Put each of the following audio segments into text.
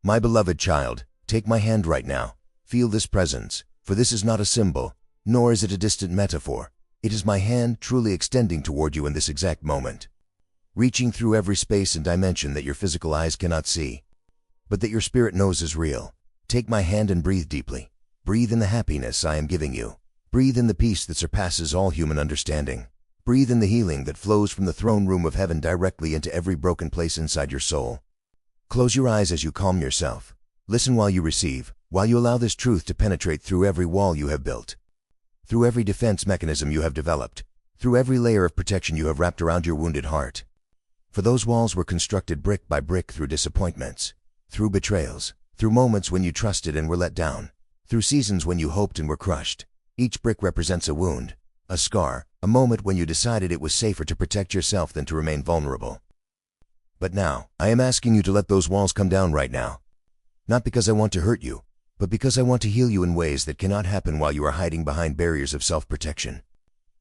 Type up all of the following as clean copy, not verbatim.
My beloved child, take my hand right now. Feel this presence, for this is not a symbol, nor is it a distant metaphor. It is my hand truly extending toward you in this exact moment, reaching through every space and dimension that your physical eyes cannot see, but that your spirit knows is real. Take my hand and breathe deeply. Breathe in the happiness I am giving you. Breathe in the peace that surpasses all human understanding. Breathe in the healing that flows from the throne room of heaven directly into every broken place inside your soul. Close your eyes as you calm yourself. Listen while you receive, while you allow this truth to penetrate through every wall you have built, through every defense mechanism you have developed, through every layer of protection you have wrapped around your wounded heart. For those walls were constructed brick by brick through disappointments, through betrayals, through moments when you trusted and were let down, through seasons when you hoped and were crushed. Each brick represents a wound, a scar, a moment when you decided it was safer to protect yourself than to remain vulnerable. But now, I am asking you to let those walls come down right now. Not because I want to hurt you, but because I want to heal you in ways that cannot happen while you are hiding behind barriers of self-protection.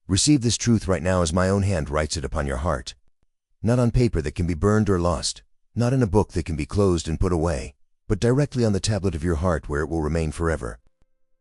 Receive this truth right now as my own hand writes it upon your heart. Not on paper that can be burned or lost, not in a book that can be closed and put away, but directly on the tablet of your heart where it will remain forever,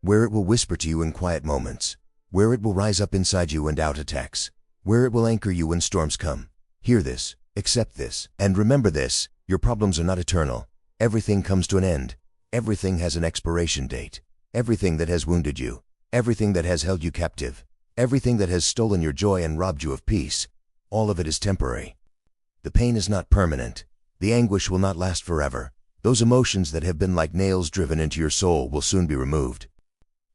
where it will whisper to you in quiet moments, where it will rise up inside you and out attacks, where it will anchor you when storms come. Hear this, accept this, and remember this: your problems are not eternal. Everything comes to an end. Everything has an expiration date. Everything that has wounded you, everything that has held you captive, everything that has stolen your joy and robbed you of peace, all of it is temporary. The pain is not permanent. The anguish will not last forever. Those emotions that have been like nails driven into your soul will soon be removed.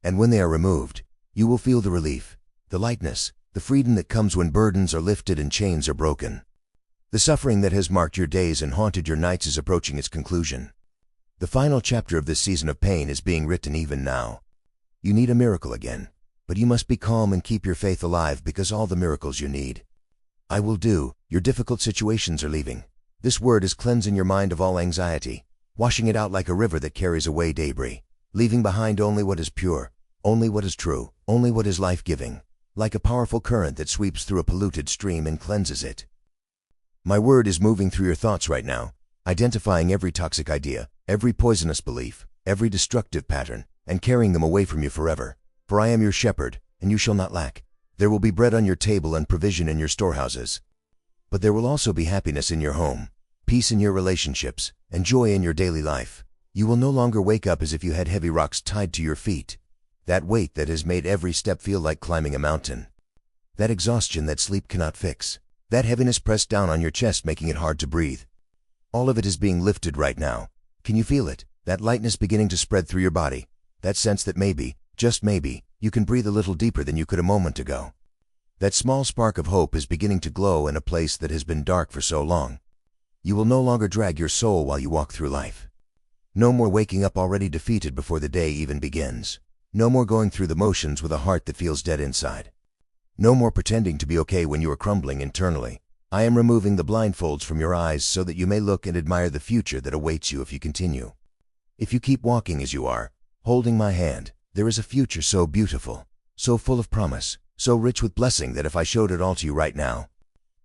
And when they are removed, you will feel the relief, the lightness, the freedom that comes when burdens are lifted and chains are broken. The suffering that has marked your days and haunted your nights is approaching its conclusion. The final chapter of this season of pain is being written even now. You need a miracle again, but you must be calm and keep your faith alive because all the miracles you need, I will do. Your difficult situations are leaving. This word is cleansing your mind of all anxiety, washing it out like a river that carries away debris, leaving behind only what is pure, only what is true, only what is life-giving, like a powerful current that sweeps through a polluted stream and cleanses it. My word is moving through your thoughts right now, identifying every toxic idea, every poisonous belief, every destructive pattern, and carrying them away from you forever. For I am your shepherd, and you shall not lack. There will be bread on your table and provision in your storehouses. But there will also be happiness in your home, peace in your relationships, and joy in your daily life. You will no longer wake up as if you had heavy rocks tied to your feet, that weight that has made every step feel like climbing a mountain, that exhaustion that sleep cannot fix, that heaviness pressed down on your chest making it hard to breathe. All of it is being lifted right now. Can you feel it? That lightness beginning to spread through your body, that sense that maybe, just maybe, you can breathe a little deeper than you could a moment ago. That small spark of hope is beginning to glow in a place that has been dark for so long. You will no longer drag your soul while you walk through life. No more waking up already defeated before the day even begins. No more going through the motions with a heart that feels dead inside. No more pretending to be okay when you are crumbling internally. I am removing the blindfolds from your eyes so that you may look and admire the future that awaits you if you continue. If you keep walking as you are, holding my hand, there is a future so beautiful, so full of promise, so rich with blessing that if I showed it all to you right now,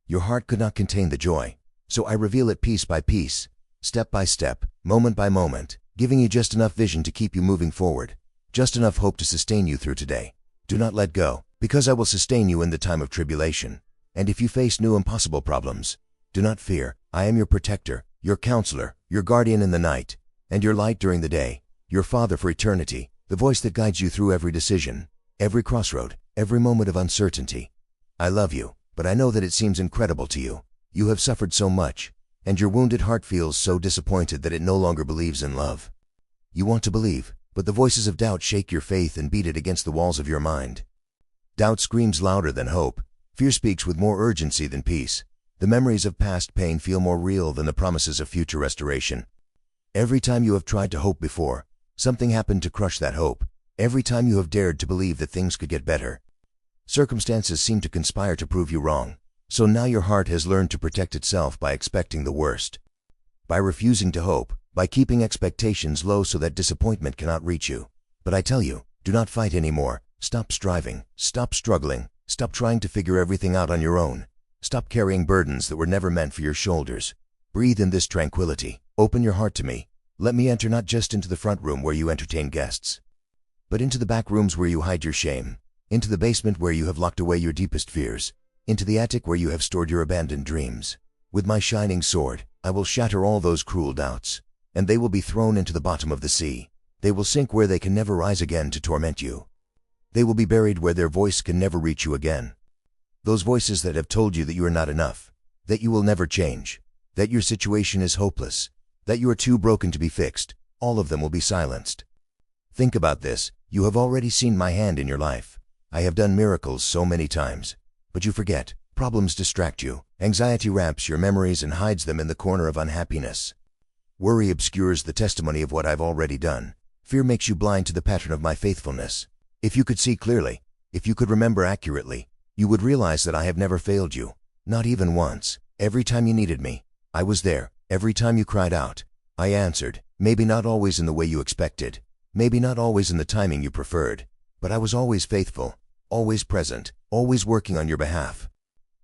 your heart could not contain the joy. So I reveal it piece by piece, step by step, moment by moment, giving you just enough vision to keep you moving forward, just enough hope to sustain you through today. Do not let go, because I will sustain you in the time of tribulation. And if you face new impossible problems, do not fear. I am your protector, your counselor, your guardian in the night, and your light during the day, your Father for eternity, the voice that guides you through every decision, every crossroad, every moment of uncertainty. I love you, but I know that it seems incredible to you. You have suffered so much, and your wounded heart feels so disappointed that it no longer believes in love. You want to believe, but the voices of doubt shake your faith and beat it against the walls of your mind. Doubt screams louder than hope. Fear speaks with more urgency than peace. The memories of past pain feel more real than the promises of future restoration. Every time you have tried to hope before, something happened to crush that hope. Every time you have dared to believe that things could get better, circumstances seem to conspire to prove you wrong. So now your heart has learned to protect itself by expecting the worst, by refusing to hope, by keeping expectations low so that disappointment cannot reach you. But I tell you, do not fight anymore. Stop striving, stop struggling, stop trying to figure everything out on your own. Stop carrying burdens that were never meant for your shoulders. Breathe in this tranquility. Open your heart to me. Let me enter not just into the front room where you entertain guests, but into the back rooms where you hide your shame, into the basement where you have locked away your deepest fears, into the attic where you have stored your abandoned dreams. With my shining sword, I will shatter all those cruel doubts, and they will be thrown into the bottom of the sea. They will sink where they can never rise again to torment you. They will be buried where their voice can never reach you again. Those voices that have told you that you are not enough, that you will never change, that your situation is hopeless, that you are too broken to be fixed, all of them will be silenced. Think about this. You have already seen my hand in your life. I have done miracles so many times. But you forget. Problems distract you. Anxiety wraps your memories and hides them in the corner of unhappiness. Worry obscures the testimony of what I've already done. Fear makes you blind to the pattern of my faithfulness. If you could see clearly, if you could remember accurately, you would realize that I have never failed you. Not even once. Every time you needed me, I was there. Every time you cried out, I answered. Maybe not always in the way you expected. Maybe not always in the timing you preferred. But I was always faithful, always present, always working on your behalf.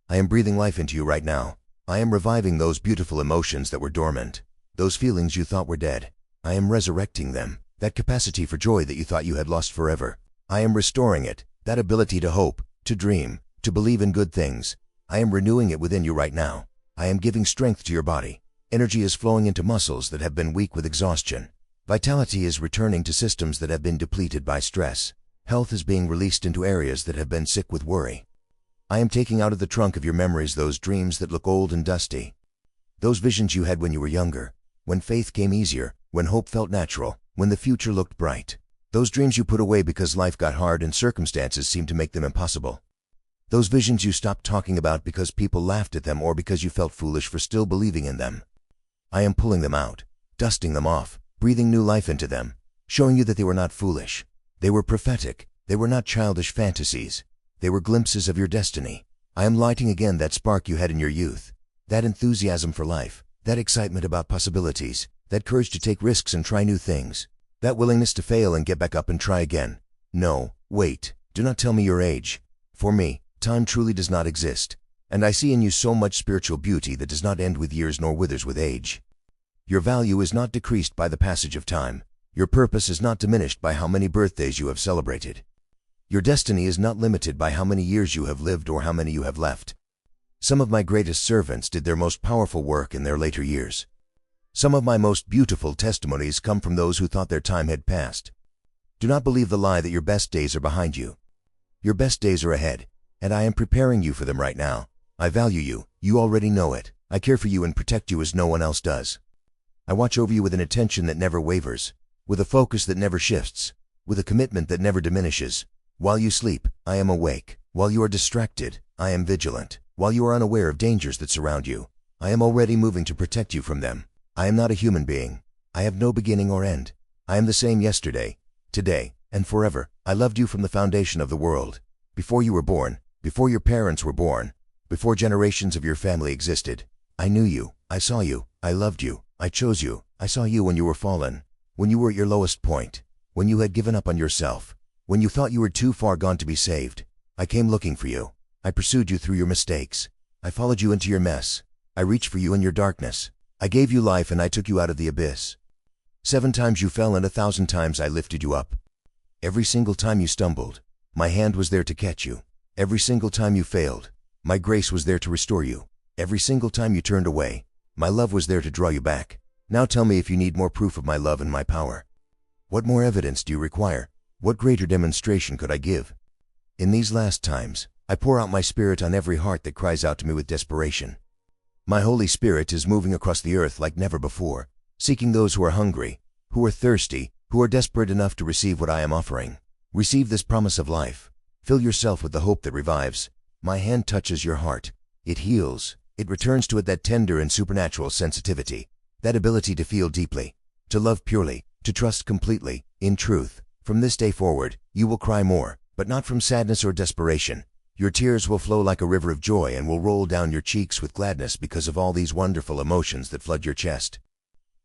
I am breathing life into you right now. I am reviving those beautiful emotions that were dormant. Those feelings you thought were dead. I am resurrecting them. That capacity for joy that you thought you had lost forever. I am restoring it. That ability to hope, to dream, to believe in good things. I am renewing it within you right now. I am giving strength to your body. Energy is flowing into muscles that have been weak with exhaustion. Vitality is returning to systems that have been depleted by stress. Health is being released into areas that have been sick with worry. I am taking out of the trunk of your memories those dreams that look old and dusty. Those visions you had when you were younger, when faith came easier, when hope felt natural, when the future looked bright. Those dreams you put away because life got hard and circumstances seemed to make them impossible. Those visions you stopped talking about because people laughed at them or because you felt foolish for still believing in them. I am pulling them out, dusting them off, breathing new life into them, showing you that they were not foolish. They were prophetic. They were not childish fantasies. They were glimpses of your destiny. I am lighting again that spark you had in your youth, that enthusiasm for life, that excitement about possibilities, that courage to take risks and try new things, that willingness to fail and get back up and try again. No, wait, do not tell me your age. For me, time truly does not exist, and I see in you so much spiritual beauty that does not end with years nor withers with age. Your value is not decreased by the passage of time. Your purpose is not diminished by how many birthdays you have celebrated. Your destiny is not limited by how many years you have lived or how many you have left. Some of my greatest servants did their most powerful work in their later years. Some of my most beautiful testimonies come from those who thought their time had passed. Do not believe the lie that your best days are behind you. Your best days are ahead, and I am preparing you for them right now. I value you. You already know it. I care for you and protect you as no one else does. I watch over you with an attention that never wavers, with a focus that never shifts, with a commitment that never diminishes. While you sleep, I am awake. While you are distracted, I am vigilant. While you are unaware of dangers that surround you, I am already moving to protect you from them. I am not a human being. I have no beginning or end. I am the same yesterday, today, and forever. I loved you from the foundation of the world. Before you were born, before your parents were born, before generations of your family existed. I knew you. I saw you. I loved you. I chose you. I saw you when you were fallen, when you were at your lowest point, when you had given up on yourself, when you thought you were too far gone to be saved. I came looking for you. I pursued you through your mistakes. I followed you into your mess. I reached for you in your darkness. I gave you life and I took you out of the abyss. 7 times you fell and 1,000 times I lifted you up. Every single time you stumbled, my hand was there to catch you. Every single time you failed, my grace was there to restore you. Every single time you turned away, my love was there to draw you back. Now tell me if you need more proof of my love and my power. What more evidence do you require? What greater demonstration could I give? In these last times, I pour out my Spirit on every heart that cries out to me with desperation. My Holy Spirit is moving across the earth like never before, seeking those who are hungry, who are thirsty, who are desperate enough to receive what I am offering. Receive this promise of life. Fill yourself with the hope that revives. My hand touches your heart. It heals. It returns to it that tender and supernatural sensitivity, that ability to feel deeply, to love purely, to trust completely. In truth, from this day forward, you will cry more, but not from sadness or desperation. Your tears will flow like a river of joy and will roll down your cheeks with gladness because of all these wonderful emotions that flood your chest.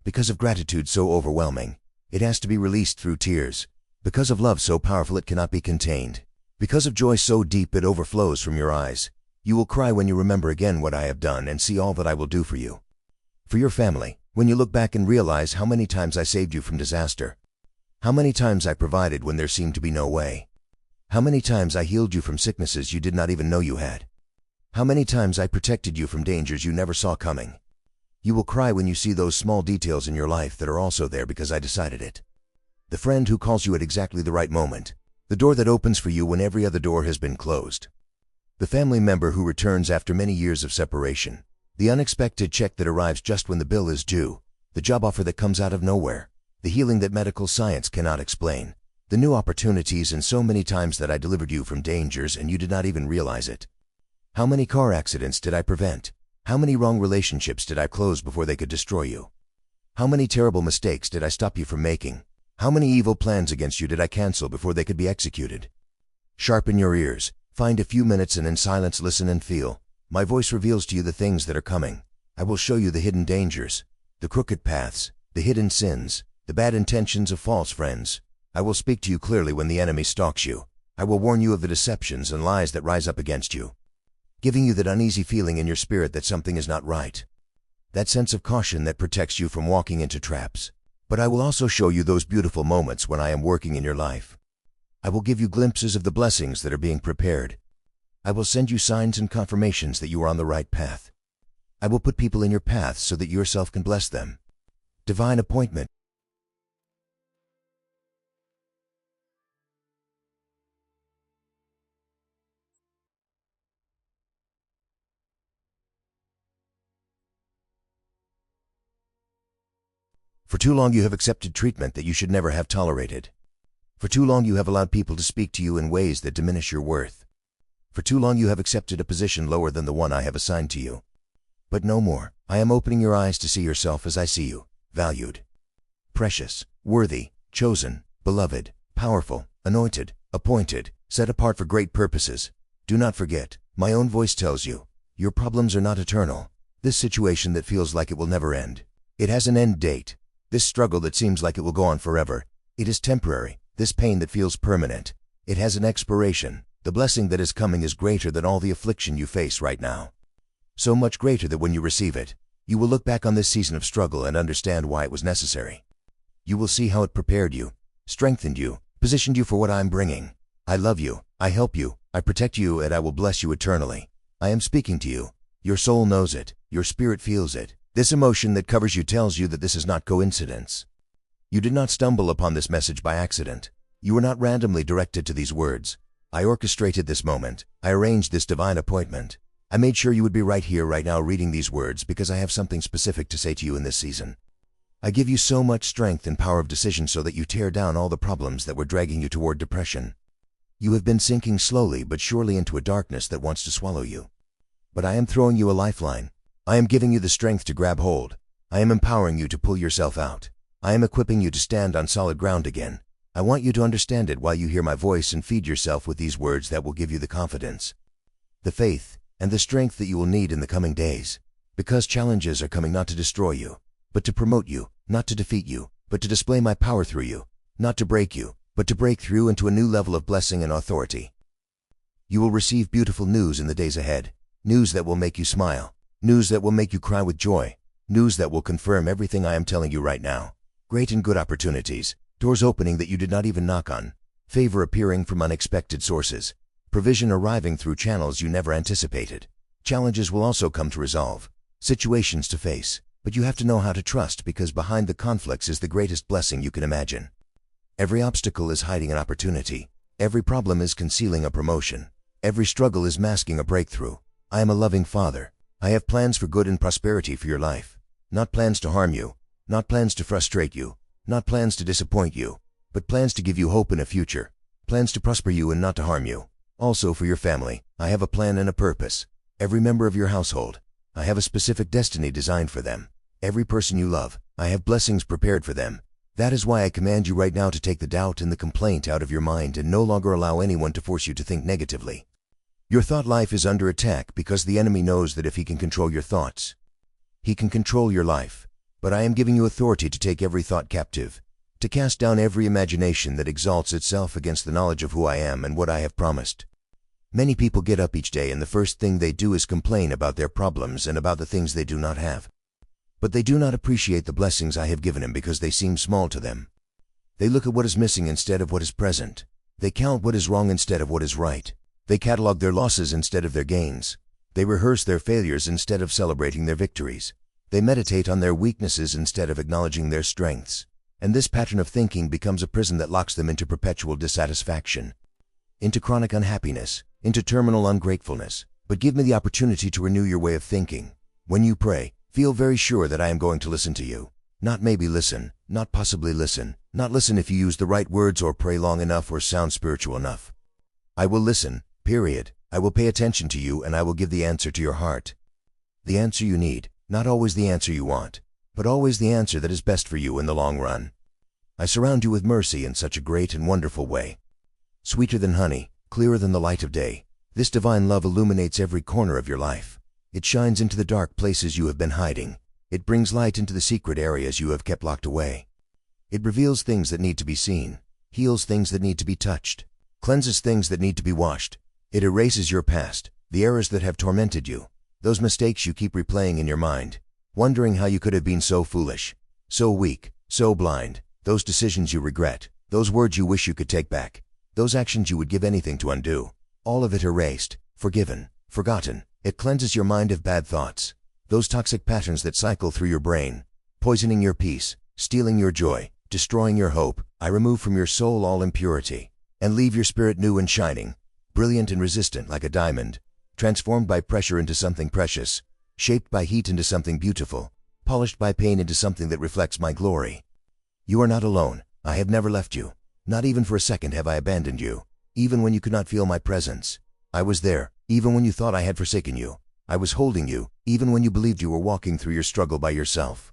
Because of gratitude so overwhelming, it has to be released through tears. Because of love so powerful it cannot be contained. Because of joy so deep it overflows from your eyes. You will cry when you remember again what I have done and see all that I will do for you. For your family, When you look back and realize how many times I saved you from disaster, how many times I provided when there seemed to be no way, how many times I healed you from sicknesses you did not even know you had, how many times I protected you from dangers you never saw coming. You will cry when you see those small details in your life that are also there because I decided it. The friend who calls you at exactly the right moment, the door that opens for you when every other door has been closed, the family member who returns after many years of separation, the unexpected check that arrives just when the bill is due, the job offer that comes out of nowhere, the healing that medical science cannot explain, the new opportunities, and so many times that I delivered you from dangers and you did not even realize it. How many car accidents did I prevent? How many wrong relationships did I close before they could destroy you? How many terrible mistakes did I stop you from making? How many evil plans against you did I cancel before they could be executed? Sharpen your ears, find a few minutes and in silence listen and feel. My voice reveals to you the things that are coming. I will show you the hidden dangers, the crooked paths, the hidden sins, the bad intentions of false friends. I will speak to you clearly when the enemy stalks you. I will warn you of the deceptions and lies that rise up against you, giving you that uneasy feeling in your spirit that something is not right, that sense of caution that protects you from walking into traps. But I will also show you those beautiful moments when I am working in your life. I will give you glimpses of the blessings that are being prepared. I will send you signs and confirmations that you are on the right path. I will put people in your path so that you yourself can bless them. Divine appointment. For too long you have accepted treatment that you should never have tolerated. For too long you have allowed people to speak to you in ways that diminish your worth. For too long you have accepted a position lower than the one I have assigned to you. But no more. I am opening your eyes to see yourself as I see you, valued, precious, worthy, chosen, beloved, powerful, anointed, appointed, set apart for great purposes. Do not forget, my own voice tells you, your problems are not eternal. This situation that feels like it will never end, it has an end date. This struggle that seems like it will go on forever, it is temporary. This pain that feels permanent, it has an expiration. The blessing that is coming is greater than all the affliction you face right now. So much greater that when you receive it, you will look back on this season of struggle and understand why it was necessary. You will see how it prepared you, strengthened you, positioned you for what I am bringing. I love you, I help you, I protect you, and I will bless you eternally. I am speaking to you. Your soul knows it, your spirit feels it. This emotion that covers you tells you that this is not coincidence. You did not stumble upon this message by accident. You were not randomly directed to these words. I orchestrated this moment. I arranged this divine appointment. I made sure you would be right here, right now, reading these words because I have something specific to say to you in this season. I give you so much strength and power of decision so that you tear down all the problems that were dragging you toward depression. You have been sinking slowly but surely into a darkness that wants to swallow you. But I am throwing you a lifeline. I am giving you the strength to grab hold. I am empowering you to pull yourself out. I am equipping you to stand on solid ground again. I want you to understand it while you hear my voice and feed yourself with these words that will give you the confidence, the faith, and the strength that you will need in the coming days. Because challenges are coming not to destroy you, but to promote you, not to defeat you, but to display my power through you, not to break you, but to break through into a new level of blessing and authority. You will receive beautiful news in the days ahead, news that will make you smile, news that will make you cry with joy, news that will confirm everything I am telling you right now. Great and good opportunities, doors opening that you did not even knock on, favor appearing from unexpected sources, provision arriving through channels you never anticipated. Challenges will also come to resolve, situations to face, but you have to know how to trust because behind the conflicts is the greatest blessing you can imagine. Every obstacle is hiding an opportunity. Every problem is concealing a promotion. Every struggle is masking a breakthrough. I am a loving Father. I have plans for good and prosperity for your life. Not plans to harm you, not plans to frustrate you, not plans to disappoint you, but plans to give you hope in a future, plans to prosper you and not to harm you. Also for your family, I have a plan and a purpose. Every member of your household, I have a specific destiny designed for them. Every person you love, I have blessings prepared for them. That is why I command you right now to take the doubt and the complaint out of your mind and no longer allow anyone to force you to think negatively. Your thought life is under attack because the enemy knows that if he can control your thoughts, he can control your life. But I am giving you authority to take every thought captive, to cast down every imagination that exalts itself against the knowledge of who I am and what I have promised. Many people get up each day and the first thing they do is complain about their problems and about the things they do not have. But they do not appreciate the blessings I have given him because they seem small to them. They look at what is missing instead of what is present. They count what is wrong instead of what is right. They catalog their losses instead of their gains. They rehearse their failures instead of celebrating their victories. They meditate on their weaknesses instead of acknowledging their strengths. And this pattern of thinking becomes a prison that locks them into perpetual dissatisfaction, into chronic unhappiness, into terminal ungratefulness. But give me the opportunity to renew your way of thinking. When you pray, feel very sure that I am going to listen to you. Not maybe listen, not possibly listen, not listen if you use the right words or pray long enough or sound spiritual enough. I will listen, period. I will pay attention to you and I will give the answer to your heart. The answer you need, not always the answer you want, but always the answer that is best for you in the long run. I surround you with mercy in such a great and wonderful way. Sweeter than honey, clearer than the light of day. This divine love illuminates every corner of your life. It shines into the dark places you have been hiding. It brings light into the secret areas you have kept locked away. It reveals things that need to be seen, heals things that need to be touched, cleanses things that need to be washed. It erases your past, the errors that have tormented you, those mistakes you keep replaying in your mind, wondering how you could have been so foolish, so weak, so blind, those decisions you regret, those words you wish you could take back, those actions you would give anything to undo. All of it erased, forgiven, forgotten. It cleanses your mind of bad thoughts, those toxic patterns that cycle through your brain, poisoning your peace, stealing your joy, destroying your hope. I remove from your soul all impurity, and leave your spirit new and shining, brilliant and resistant like a diamond, transformed by pressure into something precious, shaped by heat into something beautiful, polished by pain into something that reflects my glory. You are not alone. I have never left you. Not even for a second have I abandoned you. Even when you could not feel my presence, I was there. Even when you thought I had forsaken you, I was holding you. Even when you believed you were walking through your struggle by yourself,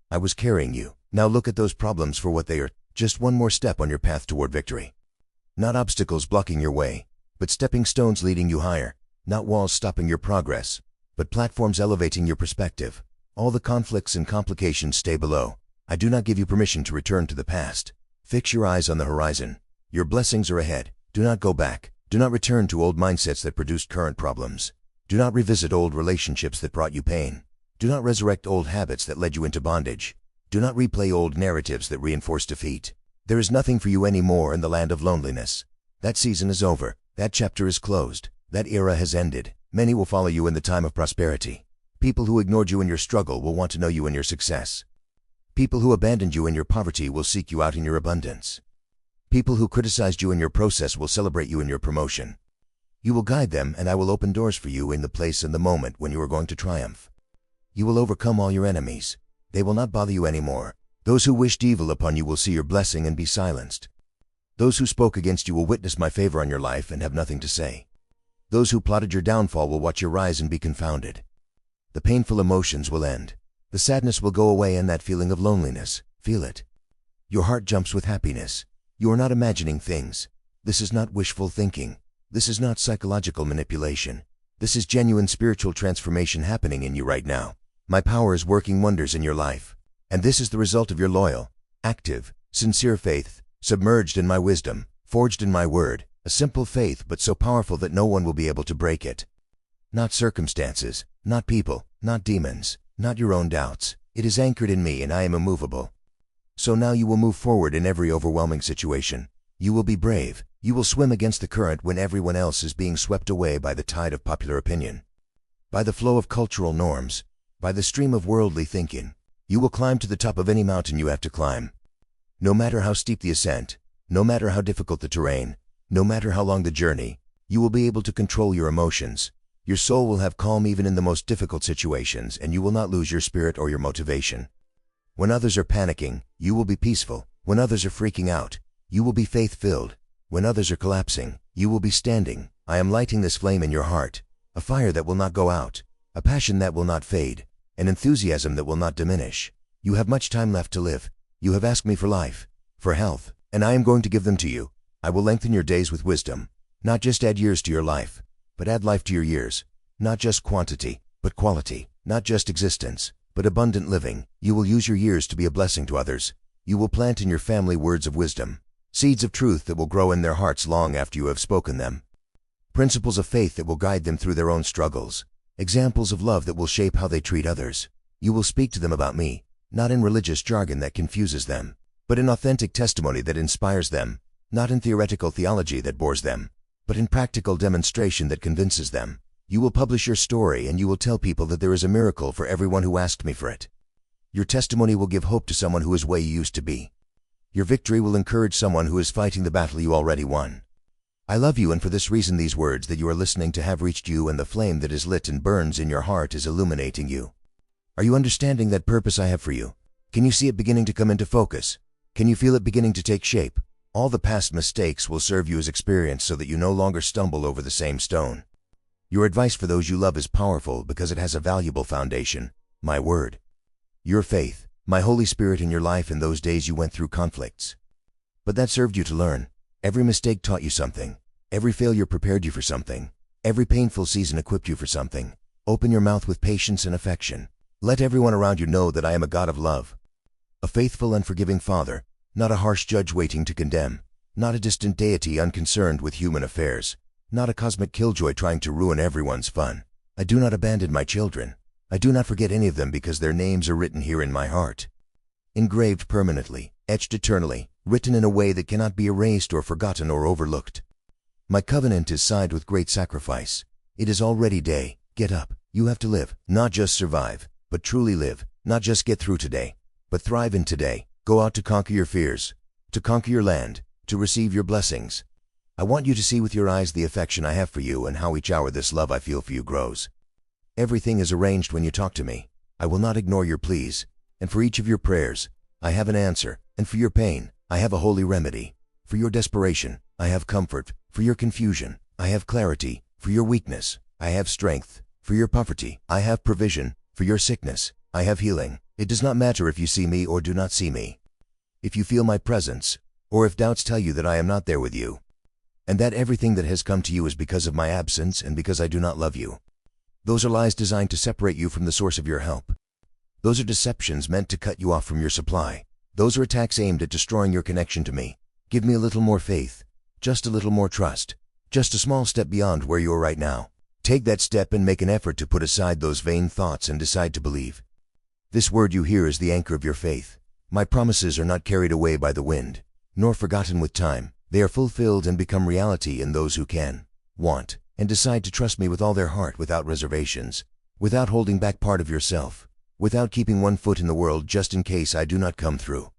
I was carrying you. Now look at those problems for what they are, just one more step on your path toward victory. Not obstacles blocking your way, but stepping stones leading you higher. Not walls stopping your progress, but platforms elevating your perspective. All the conflicts and complications stay below. I do not give you permission to return to the past. Fix your eyes on the horizon. Your blessings are ahead. Do not go back. Do not return to old mindsets that produced current problems. Do not revisit old relationships that brought you pain. Do not resurrect old habits that led you into bondage. Do not replay old narratives that reinforce defeat. There is nothing for you anymore in the land of loneliness. That season is over. That chapter is closed. That era has ended. Many will follow you in the time of prosperity. People who ignored you in your struggle will want to know you in your success. People who abandoned you in your poverty will seek you out in your abundance. People who criticized you in your process will celebrate you in your promotion. You will guide them, and I will open doors for you in the place and the moment when you are going to triumph. You will overcome all your enemies. They will not bother you anymore. Those who wished evil upon you will see your blessing and be silenced. Those who spoke against you will witness my favor on your life and have nothing to say. Those who plotted your downfall will watch your rise and be confounded. The painful emotions will end. The sadness will go away, and that feeling of loneliness, feel it. Your heart jumps with happiness. You are not imagining things. This is not wishful thinking. This is not psychological manipulation. This is genuine spiritual transformation happening in you right now. My power is working wonders in your life. And this is the result of your loyal, active, sincere faith, submerged in my wisdom, forged in my word, a simple faith but so powerful that no one will be able to break it. Not circumstances, not people, not demons, not your own doubts. It is anchored in me, and I am immovable. So now you will move forward in every overwhelming situation. You will be brave. You will swim against the current when everyone else is being swept away by the tide of popular opinion, by the flow of cultural norms, by the stream of worldly thinking. You will climb to the top of any mountain you have to climb. No matter how steep the ascent, no matter how difficult the terrain, no matter how long the journey, you will be able to control your emotions. Your soul will have calm even in the most difficult situations, and you will not lose your spirit or your motivation. When others are panicking, you will be peaceful. When others are freaking out, you will be faith-filled. When others are collapsing, you will be standing. I am lighting this flame in your heart, a fire that will not go out, a passion that will not fade, an enthusiasm that will not diminish. You have much time left to live. You have asked me for life, for health, and I am going to give them to you. I will lengthen your days with wisdom. Not just add years to your life, but add life to your years. Not just quantity, but quality. Not just existence, but abundant living. You will use your years to be a blessing to others. You will plant in your family words of wisdom, seeds of truth that will grow in their hearts long after you have spoken them, principles of faith that will guide them through their own struggles, examples of love that will shape how they treat others. You will speak to them about me, not in religious jargon that confuses them, but in authentic testimony that inspires them, not in theoretical theology that bores them, but in practical demonstration that convinces them. You will publish your story and you will tell people that there is a miracle for everyone who asked me for it. Your testimony will give hope to someone who is where you used to be. Your victory will encourage someone who is fighting the battle you already won. I love you, and for this reason these words that you are listening to have reached you, and the flame that is lit and burns in your heart is illuminating you. Are you understanding that purpose I have for you? Can you see it beginning to come into focus? Can you feel it beginning to take shape? All the past mistakes will serve you as experience so that you no longer stumble over the same stone. Your advice for those you love is powerful because it has a valuable foundation, my word. Your faith, my Holy Spirit in your life in those days you went through conflicts. But that served you to learn. Every mistake taught you something. Every failure prepared you for something. Every painful season equipped you for something. Open your mouth with patience and affection. Let everyone around you know that I am a God of love. A faithful and forgiving Father, not a harsh judge waiting to condemn, not a distant deity unconcerned with human affairs, not a cosmic killjoy trying to ruin everyone's fun. I do not abandon my children. I do not forget any of them because their names are written here in my heart. Engraved permanently, etched eternally, written in a way that cannot be erased or forgotten or overlooked. My covenant is signed with great sacrifice. It is already day. Get up. You have to live, not just survive, but truly live, not just get through today, but thrive in today. Go out to conquer your fears, to conquer your land, to receive your blessings. I want you to see with your eyes the affection I have for you and how each hour this love I feel for you grows. Everything is arranged when you talk to me. I will not ignore your pleas, and for each of your prayers, I have an answer, and for your pain, I have a holy remedy. For your desperation, I have comfort. For your confusion, I have clarity. For your weakness, I have strength. For your poverty, I have provision. For your sickness, I have healing. It does not matter if you see me or do not see me. If you feel my presence, or if doubts tell you that I am not there with you, and that everything that has come to you is because of my absence and because I do not love you. Those are lies designed to separate you from the source of your help. Those are deceptions meant to cut you off from your supply. Those are attacks aimed at destroying your connection to me. Give me a little more faith, just a little more trust, just a small step beyond where you are right now. Take that step and make an effort to put aside those vain thoughts and decide to believe. This word you hear is the anchor of your faith. My promises are not carried away by the wind, nor forgotten with time. They are fulfilled and become reality in those who can, want, and decide to trust me with all their heart without reservations, without holding back part of yourself, without keeping one foot in the world just in case I do not come through,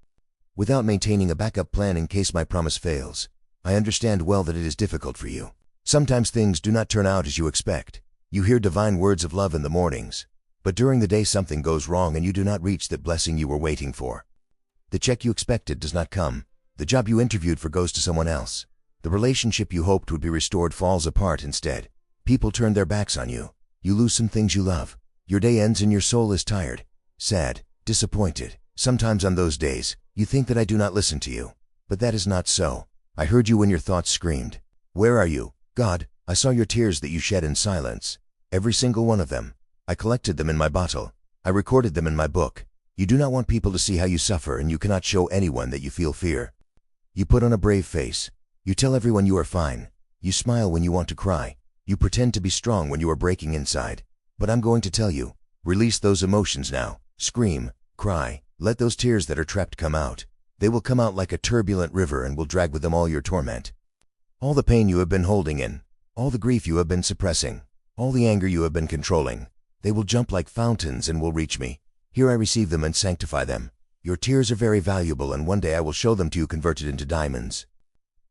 without maintaining a backup plan in case my promise fails. I understand well that it is difficult for you. Sometimes things do not turn out as you expect. You hear divine words of love in the mornings, but during the day something goes wrong and you do not reach that blessing you were waiting for. The check you expected does not come. The job you interviewed for goes to someone else. The relationship you hoped would be restored falls apart instead. People turn their backs on you. You lose some things you love. Your day ends and your soul is tired, sad, disappointed. Sometimes on those days, you think that I do not listen to you. But that is not so. I heard you when your thoughts screamed, "Where are you, God?" I saw your tears that you shed in silence. Every single one of them. I collected them in my bottle. I recorded them in my book. You do not want people to see how you suffer, and you cannot show anyone that you feel fear. You put on a brave face. You tell everyone you are fine. You smile when you want to cry. You pretend to be strong when you are breaking inside. But I'm going to tell you, release those emotions now. Scream, cry, let those tears that are trapped come out. They will come out like a turbulent river and will drag with them all your torment. All the pain you have been holding in, all the grief you have been suppressing, all the anger you have been controlling. They will jump like fountains and will reach me. Here I receive them and sanctify them. Your tears are very valuable, and one day I will show them to you converted into diamonds,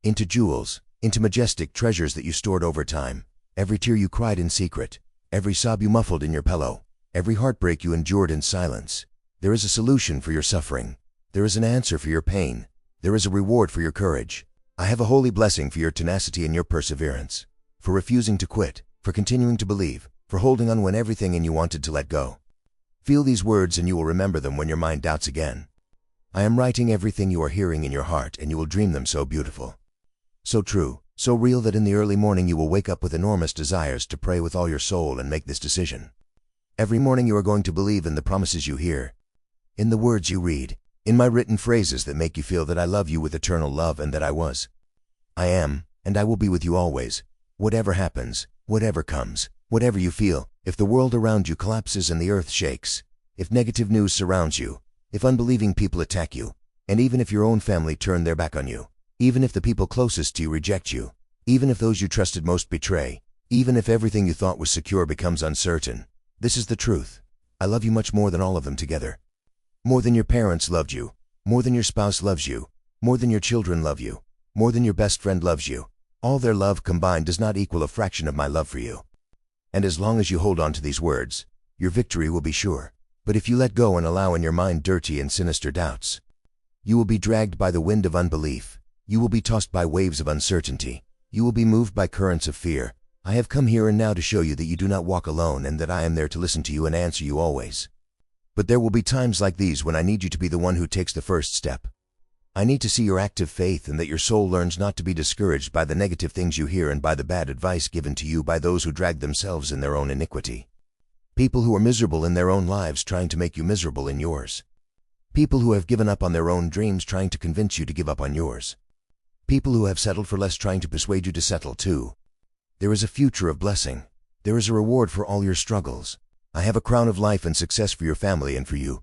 into jewels, into majestic treasures that you stored over time. Every tear you cried in secret, every sob you muffled in your pillow, every heartbreak you endured in silence. There is a solution for your suffering. There is an answer for your pain. There is a reward for your courage. I have a holy blessing for your tenacity and your perseverance, for refusing to quit, for continuing to believe, for holding on when everything in you wanted to let go. Feel these words and you will remember them when your mind doubts again. I am writing everything you are hearing in your heart, and you will dream them so beautiful, so true, so real that in the early morning you will wake up with enormous desires to pray with all your soul and make this decision. Every morning you are going to believe in the promises you hear, in the words you read, in my written phrases that make you feel that I love you with eternal love and that I am, and I will be with you always. Whatever happens, whatever comes, whatever you feel, if the world around you collapses and the earth shakes, if negative news surrounds you, if unbelieving people attack you, and even if your own family turn their back on you, even if the people closest to you reject you, even if those you trusted most betray, even if everything you thought was secure becomes uncertain, this is the truth. I love you much more than all of them together. More than your parents loved you, more than your spouse loves you, more than your children love you, more than your best friend loves you. All their love combined does not equal a fraction of my love for you. And as long as you hold on to these words, your victory will be sure. But if you let go and allow in your mind dirty and sinister doubts, you will be dragged by the wind of unbelief. You will be tossed by waves of uncertainty. You will be moved by currents of fear. I have come here and now to show you that you do not walk alone and that I am there to listen to you and answer you always. But there will be times like these when I need you to be the one who takes the first step. I need to see your active faith and that your soul learns not to be discouraged by the negative things you hear and by the bad advice given to you by those who drag themselves in their own iniquity. People who are miserable in their own lives trying to make you miserable in yours. People who have given up on their own dreams trying to convince you to give up on yours. People who have settled for less trying to persuade you to settle too. There is a future of blessing. There is a reward for all your struggles. I have a crown of life and success for your family and for you.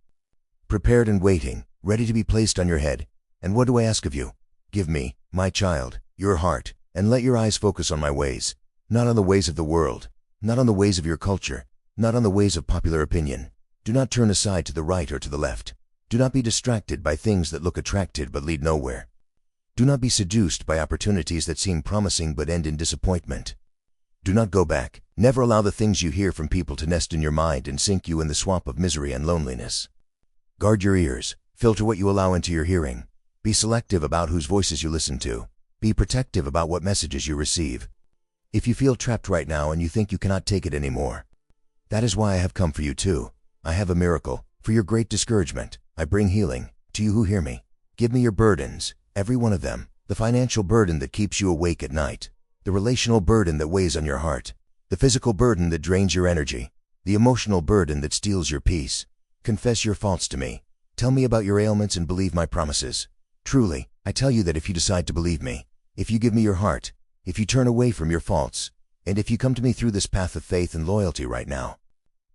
Prepared and waiting, ready to be placed on your head. And what do I ask of you? Give me, my child, your heart, and let your eyes focus on my ways, not on the ways of the world, not on the ways of your culture, not on the ways of popular opinion. Do not turn aside to the right or to the left. Do not be distracted by things that look attractive but lead nowhere. Do not be seduced by opportunities that seem promising but end in disappointment. Do not go back. Never allow the things you hear from people to nest in your mind and sink you in the swamp of misery and loneliness. Guard your ears. Filter what you allow into your hearing. Be selective about whose voices you listen to. Be protective about what messages you receive. If you feel trapped right now and you think you cannot take it anymore, that is why I have come for you too. I have a miracle. For your great discouragement, I bring healing. To you who hear me, give me your burdens, every one of them. The financial burden that keeps you awake at night. The relational burden that weighs on your heart. The physical burden that drains your energy. The emotional burden that steals your peace. Confess your faults to me. Tell me about your ailments and believe my promises. Truly, I tell you that if you decide to believe me, if you give me your heart, if you turn away from your faults, and if you come to me through this path of faith and loyalty right now,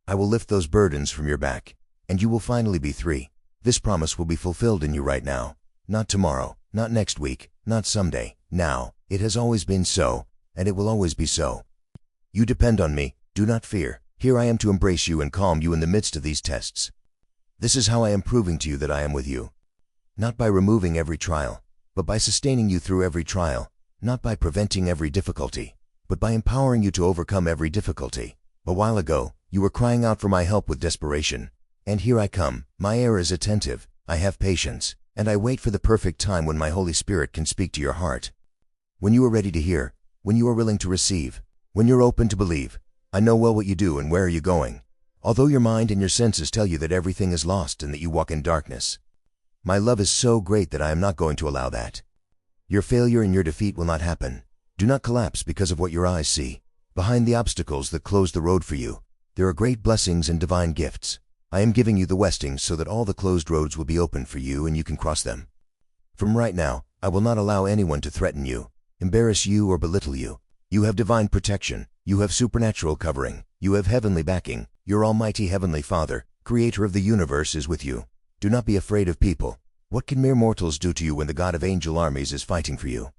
I will lift those burdens from your back, and you will finally be free. This promise will be fulfilled in you right now. Not tomorrow, not next week, not someday. Now. It has always been so, and it will always be so. You depend on me. Do not fear. Here I am to embrace you and calm you in the midst of these tests. This is how I am proving to you that I am with you. Not by removing every trial, but by sustaining you through every trial. Not by preventing every difficulty, but by empowering you to overcome every difficulty. A while ago, you were crying out for my help with desperation. And here I come. My ear is attentive. I have patience, and I wait for the perfect time when my Holy Spirit can speak to your heart. When you are ready to hear, when you are willing to receive, when you're open to believe, I know well what you do and where are you going. Although your mind and your senses tell you that everything is lost and that you walk in darkness, my love is so great that I am not going to allow that. Your failure and your defeat will not happen. Do not collapse because of what your eyes see. Behind the obstacles that close the road for you, there are great blessings and divine gifts. I am giving you the westings so that all the closed roads will be open for you and you can cross them. From right now, I will not allow anyone to threaten you, embarrass you, or belittle you. You have divine protection. You have supernatural covering. You have heavenly backing. Your almighty heavenly Father, creator of the universe, is with you. Do not be afraid of people. What can mere mortals do to you when the God of angel armies is fighting for you?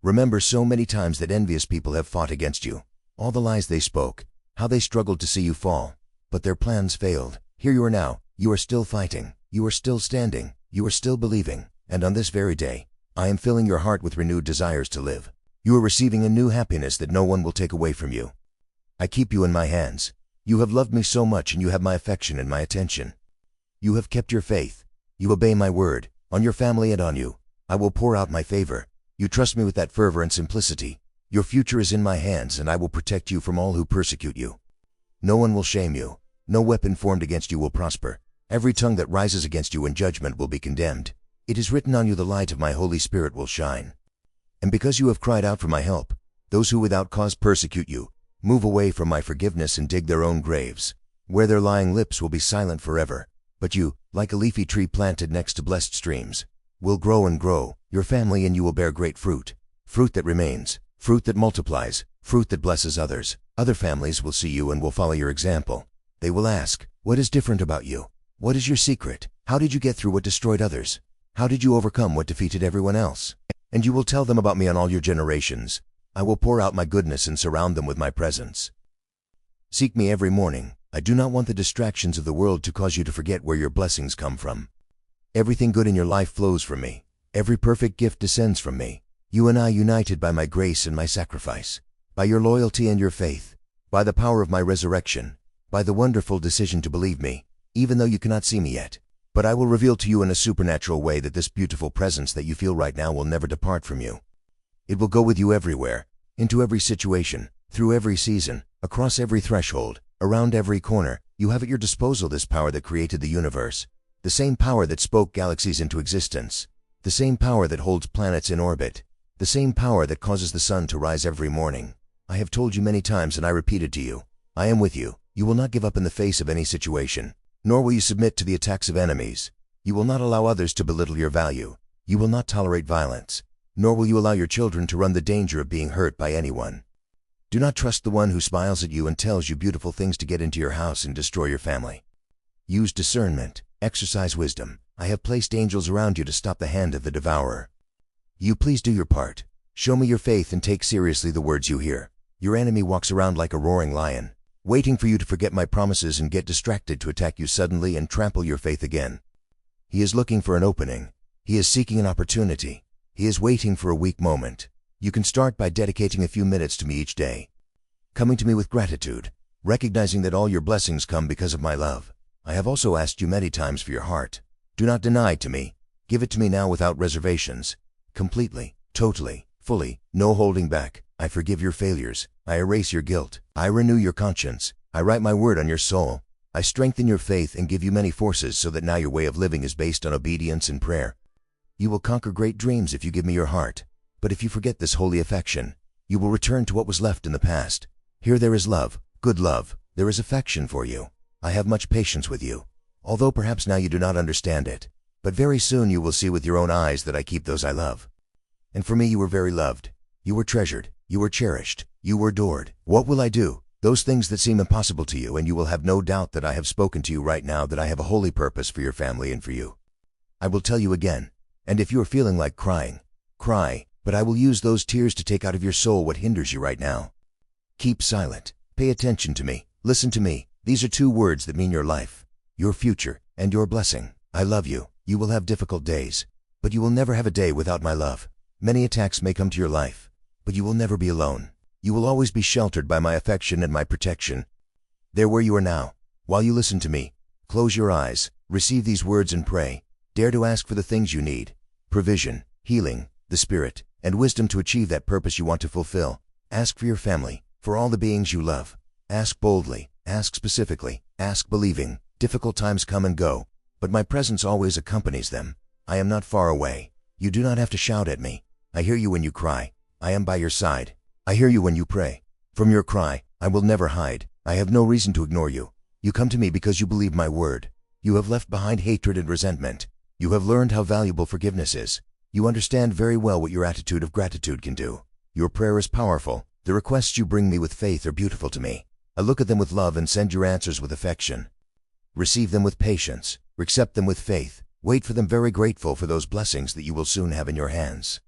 Remember so many times that envious people have fought against you. All the lies they spoke, how they struggled to see you fall. But their plans failed. Here you are now. You are still fighting. You are still standing. You are still believing. And on this very day, I am filling your heart with renewed desires to live. You are receiving a new happiness that no one will take away from you. I keep you in my hands. You have loved me so much and you have my affection and my attention. You have kept your faith. You obey my word. On your family and on you, I will pour out my favor. You trust me with that fervor and simplicity. Your future is in my hands and I will protect you from all who persecute you. No one will shame you. No weapon formed against you will prosper. Every tongue that rises against you in judgment will be condemned. It is written on you, the light of my Holy Spirit will shine. And because you have cried out for my help, those who without cause persecute you, move away from my forgiveness and dig their own graves, where their lying lips will be silent forever. But you, like a leafy tree planted next to blessed streams, will grow and grow. Your family and you will bear great fruit. Fruit that remains, fruit that multiplies, fruit that blesses others. Other families will see you and will follow your example. They will ask, what is different about you? What is your secret? How did you get through what destroyed others? How did you overcome what defeated everyone else? And you will tell them about me on all your generations. I will pour out my goodness and surround them with my presence. Seek me every morning. I do not want the distractions of the world to cause you to forget where your blessings come from. Everything good in your life flows from me. Every perfect gift descends from me. You and I united by my grace and my sacrifice, by your loyalty and your faith, by the power of my resurrection, by the wonderful decision to believe me, even though you cannot see me yet. But I will reveal to you in a supernatural way that this beautiful presence that you feel right now will never depart from you. It will go with you everywhere, into every situation, through every season, across every threshold, around every corner. You have at your disposal this power that created the universe, the same power that spoke galaxies into existence, the same power that holds planets in orbit, the same power that causes the sun to rise every morning. I have told you many times and I repeat it to you. I am with you. You will not give up in the face of any situation, nor will you submit to the attacks of enemies. You will not allow others to belittle your value. You will not tolerate violence, nor will you allow your children to run the danger of being hurt by anyone. Do not trust the one who smiles at you and tells you beautiful things to get into your house and destroy your family. Use discernment, exercise wisdom. I have placed angels around you to stop the hand of the devourer. You please do your part. Show me your faith and take seriously the words you hear. Your enemy walks around like a roaring lion, waiting for you to forget my promises and get distracted to attack you suddenly and trample your faith again. He is looking for an opening. He is seeking an opportunity. He is waiting for a weak moment. You can start by dedicating a few minutes to me each day, coming to me with gratitude, recognizing that all your blessings come because of my love. I have also asked you many times for your heart. Do not deny it to me. Give it to me now without reservations, completely, totally, fully, no holding back. I forgive your failures. I erase your guilt. I renew your conscience. I write my word on your soul. I strengthen your faith and give you many forces so that now your way of living is based on obedience and prayer. You will conquer great dreams if you give me your heart. But if you forget this holy affection, you will return to what was left in the past. Here there is love, good love. There is affection for you. I have much patience with you, although perhaps now you do not understand it. But very soon you will see with your own eyes that I keep those I love. And for me you were very loved. You were treasured. You were cherished. You were adored. What will I do? Those things that seem impossible to you, and you will have no doubt that I have spoken to you right now that I have a holy purpose for your family and for you. I will tell you again, and if you are feeling like crying, cry. But I will use those tears to take out of your soul what hinders you right now. Keep silent. Pay attention to me. Listen to me. These are two words that mean your life, your future, and your blessing. I love you. You will have difficult days, but you will never have a day without my love. Many attacks may come to your life, but you will never be alone. You will always be sheltered by my affection and my protection. There where you are now, while you listen to me, close your eyes, receive these words and pray. Dare to ask for the things you need: provision, healing, the Spirit, and wisdom to achieve that purpose you want to fulfill. Ask for your family, for all the beings you love. Ask boldly, ask specifically, ask believing. Difficult times come and go, but my presence always accompanies them. I am not far away. You do not have to shout at me. I hear you when you cry. I am by your side. I hear you when you pray. From your cry, I will never hide. I have no reason to ignore you. You come to me because you believe my word. You have left behind hatred and resentment. You have learned how valuable forgiveness is. You understand very well what your attitude of gratitude can do. Your prayer is powerful. The requests you bring me with faith are beautiful to me. I look at them with love and send your answers with affection. Receive them with patience. Accept them with faith. Wait for them, very grateful for those blessings that you will soon have in your hands.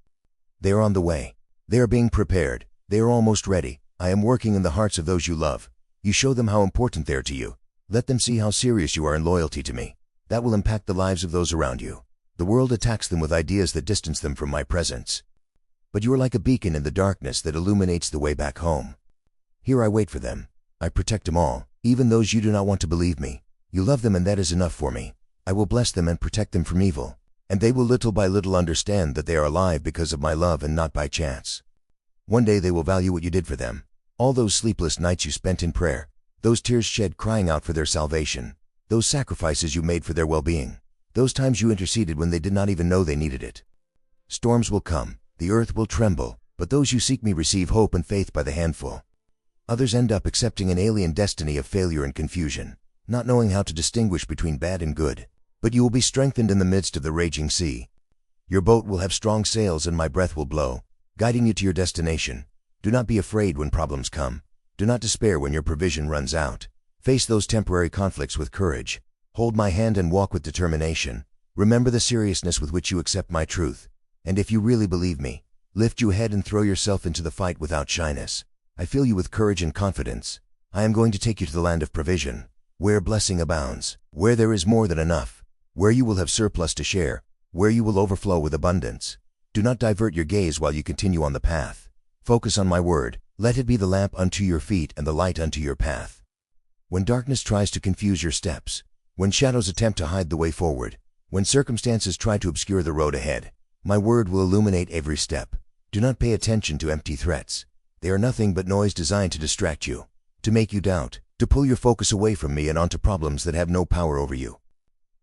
They are on the way. They are being prepared. They are almost ready. I am working in the hearts of those you love. You show them how important they are to you. Let them see how serious you are in loyalty to me. That will impact the lives of those around you. The world attacks them with ideas that distance them from my presence. But you are like a beacon in the darkness that illuminates the way back home. Here I wait for them. I protect them all, even those you do not want to believe me. You love them and that is enough for me. I will bless them and protect them from evil, and they will little by little understand that they are alive because of my love and not by chance. One day they will value what you did for them. All those sleepless nights you spent in prayer, those tears shed crying out for their salvation, those sacrifices you made for their well-being, those times you interceded when they did not even know they needed it. Storms will come, the earth will tremble, but those who seek me receive hope and faith by the handful. Others end up accepting an alien destiny of failure and confusion, not knowing how to distinguish between bad and good. But you will be strengthened in the midst of the raging sea. Your boat will have strong sails and my breath will blow, guiding you to your destination. Do not be afraid when problems come. Do not despair when your provision runs out. Face those temporary conflicts with courage. Hold my hand and walk with determination. Remember the seriousness with which you accept my truth. And if you really believe me, lift your head and throw yourself into the fight without shyness. I fill you with courage and confidence. I am going to take you to the land of provision, where blessing abounds, where there is more than enough, where you will have surplus to share, where you will overflow with abundance. Do not divert your gaze while you continue on the path. Focus on my word. Let it be the lamp unto your feet and the light unto your path. When darkness tries to confuse your steps, when shadows attempt to hide the way forward, when circumstances try to obscure the road ahead, my word will illuminate every step. Do not pay attention to empty threats. They are nothing but noise designed to distract you, to make you doubt, to pull your focus away from me and onto problems that have no power over you.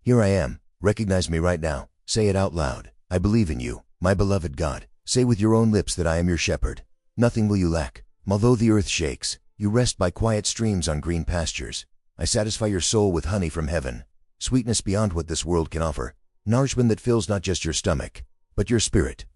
Here I am. Recognize me right now. Say it out loud. I believe in you, my beloved God. Say with your own lips that I am your shepherd. Nothing will you lack. Although the earth shakes, you rest by quiet streams on green pastures. I satisfy your soul with honey from heaven, sweetness beyond what this world can offer, nourishment that fills not just your stomach, but your spirit.